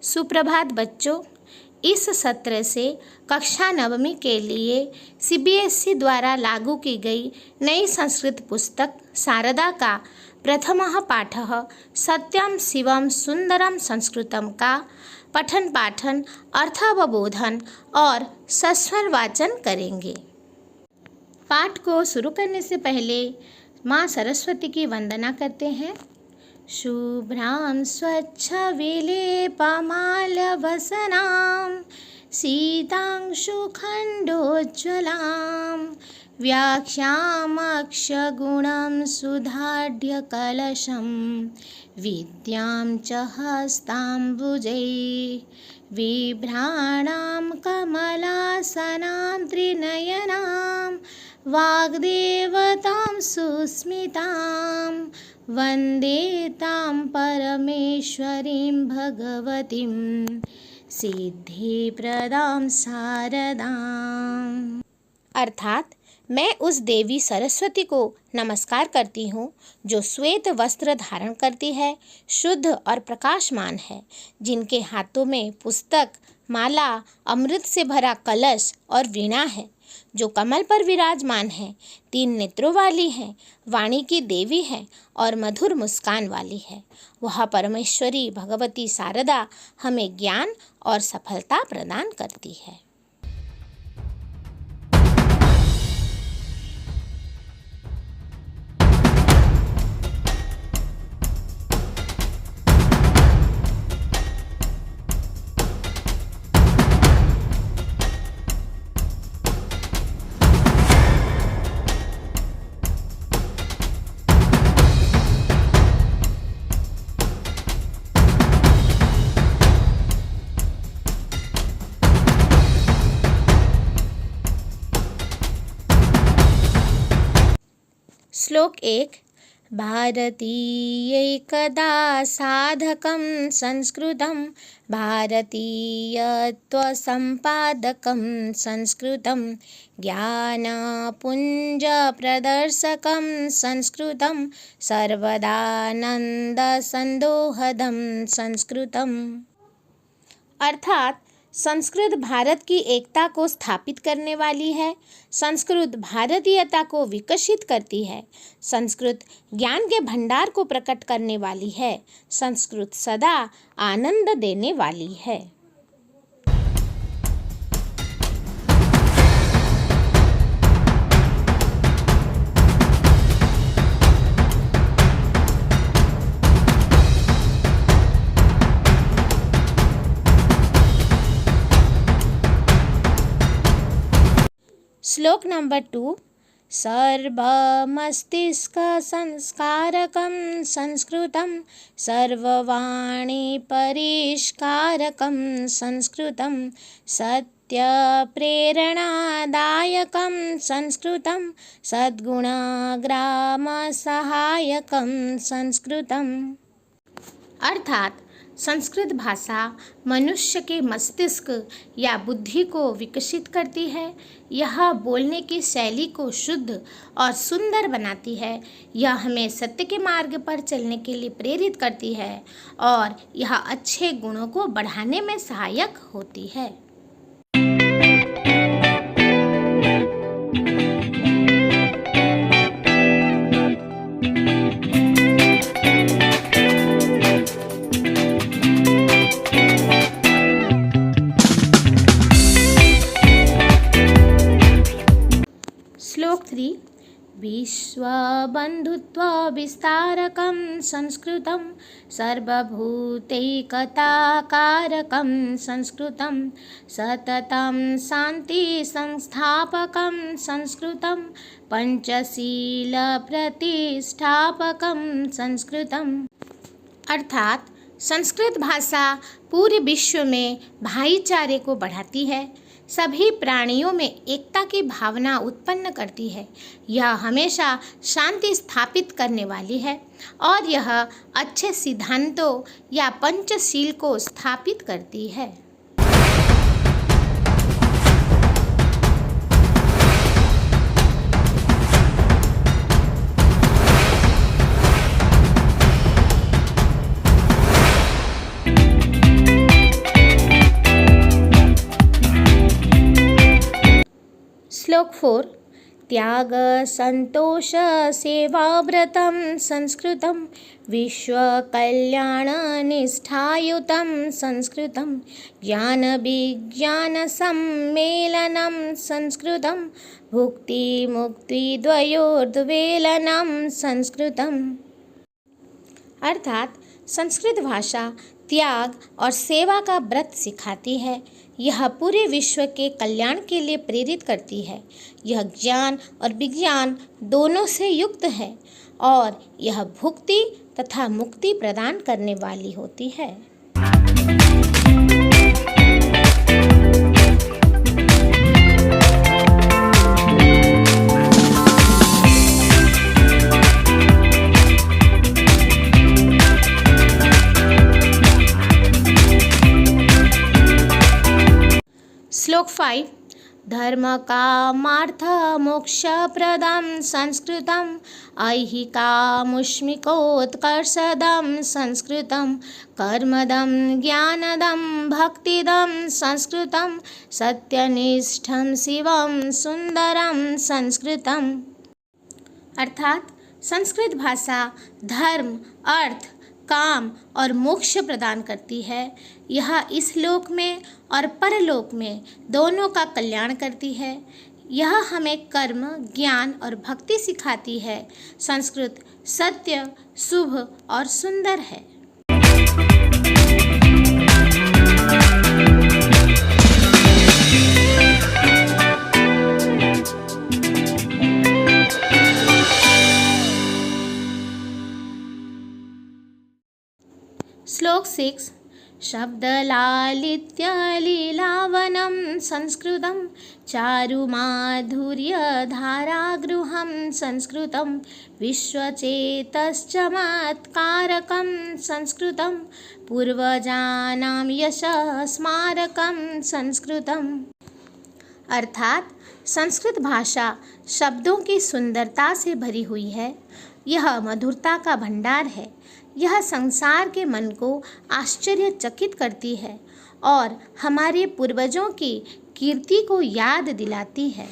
सुप्रभात बच्चों। इस सत्र से कक्षा नवमी के लिए सीबीएसई द्वारा लागू की गई नई संस्कृत पुस्तक शारदा का प्रथमः पाठः सत्यम शिवम सुंदरम संस्कृतम का पठन पाठन अर्थावबोधन और सस्वर वाचन करेंगे। पाठ को शुरू करने से पहले माँ सरस्वती की वंदना करते हैं। शुभ्रां स्वच्छ विलेपमालवसनां शीतांशुखण्डोज्ज्वलां व्याख्यामक्षगुणं सुधाढ्यकलशं विद्यां च हस्ताम्बुजै बिभ्राणां कमलासनां त्रिनयनां वाग्देवतां सुस्मितां वन्दे तां परमेश्वरीं भगवतीं सिद्धिप्रदां शारदाम्। अर्थात मैं उस देवी सरस्वती को नमस्कार करती हूँ जो श्वेत वस्त्र धारण करती है, शुद्ध और प्रकाशमान है, जिनके हाथों में पुस्तक, माला, अमृत से भरा कलश और वीणा है, जो कमल पर विराजमान है, 3 नेत्रों वाली है, वाणी की देवी है और मधुर मुस्कान वाली है। वह परमेश्वरी भगवती शारदा हमें ज्ञान और सफलता प्रदान करती है। श्लोक 1। भारतीयैकदा साधकं संस्कृतं भारतीयत्वसम्पादकं संस्कृतं ज्ञानपुञ्जप्रदर्शकं संस्कृतं सर्वदानन्दसन्दोहदं संस्कृतम्। अर्थात संस्कृत भारत की एकता को स्थापित करने वाली है। संस्कृत भारतीयता को विकसित करती है। संस्कृत ज्ञान के भंडार को प्रकट करने वाली है। संस्कृत सदा आनंद देने वाली है। श्लोक नंबर 2। सर्वमस्तिष्कसंस्कारकं संस्कृतं सर्ववाणीपरिष्कारकं संस्कृतं सत्यप्रेरणादायकं संस्कृतं सद्गुणग्रामसहायकं संस्कृतम्। अर्थात संस्कृत भाषा मनुष्य के मस्तिष्क या बुद्धि को विकसित करती है। यह बोलने की शैली को शुद्ध और सुंदर बनाती है। यह हमें सत्य के मार्ग पर चलने के लिए प्रेरित करती है और यह अच्छे गुणों को बढ़ाने में सहायक होती है। श्लोक 3। विश्वबन्धुत्वविस्तारकं संस्कृतं सर्वभूतैकताकारकं संस्कृतं सततं शान्तिसंस्थापकं संस्कृतं पंचशीलप्रतिष्ठापकं संस्कृतम्। अर्थात संस्कृत भाषा पूरे विश्व में भाईचारे को बढ़ाती है, सभी प्राणियों में एकता की भावना उत्पन्न करती है। यह हमेशा शांति स्थापित करने वाली है और यह अच्छे सिद्धांतों या पंचशील को स्थापित करती है। श्लोक 4 त्याग संतोष सेवाव्रतं संस्कृतं विश्वकल्याण निष्ठायुतं संस्कृतं ज्ञान विज्ञान सम्मेलनं संस्कृतं भुक्ति मुक्ति द्वयोर्द्वेलनं संस्कृतम्। अर्थात संस्कृत भाषा त्याग और सेवा का व्रत सिखाती है। यह पूरे विश्व के कल्याण के लिए प्रेरित करती है। यह ज्ञान और विज्ञान दोनों से युक्त है और यह भुक्ति तथा मुक्ति प्रदान करने वाली होती है। श्लोक 5 धर्म कामार्थ मोक्ष प्रदं संस्कृतं ऐहिकामुष्मिकोत्कर्षदं संस्कृतं कर्मदं ज्ञानदं भक्तिदं संस्कृतं सत्यनिष्ठं शिवं सुंदरं संस्कृतम्। अर्थात संस्कृत भाषा धर्म अर्थ काम और मोक्ष प्रदान करती है। यह इस लोक में और परलोक में दोनों का कल्याण करती है। यह हमें कर्म ज्ञान और भक्ति सिखाती है। संस्कृत सत्य शुभ और सुंदर है। श्लोक 6 शब्दलालित्य लीलावनं संस्कृतं चारुमाधुर्यधारागृहं संस्कृतं विश्वचेतश्चमत्कारकं संस्कृतं पूर्वजानां यशस्मारकं संस्कृतम्। अर्थात संस्कृत भाषा शब्दों की सुंदरता से भरी हुई है। यह मधुरता का भंडार है। यह संसार के मन को आश्चर्यचकित करती है और हमारे पूर्वजों की कीर्ति को याद दिलाती है।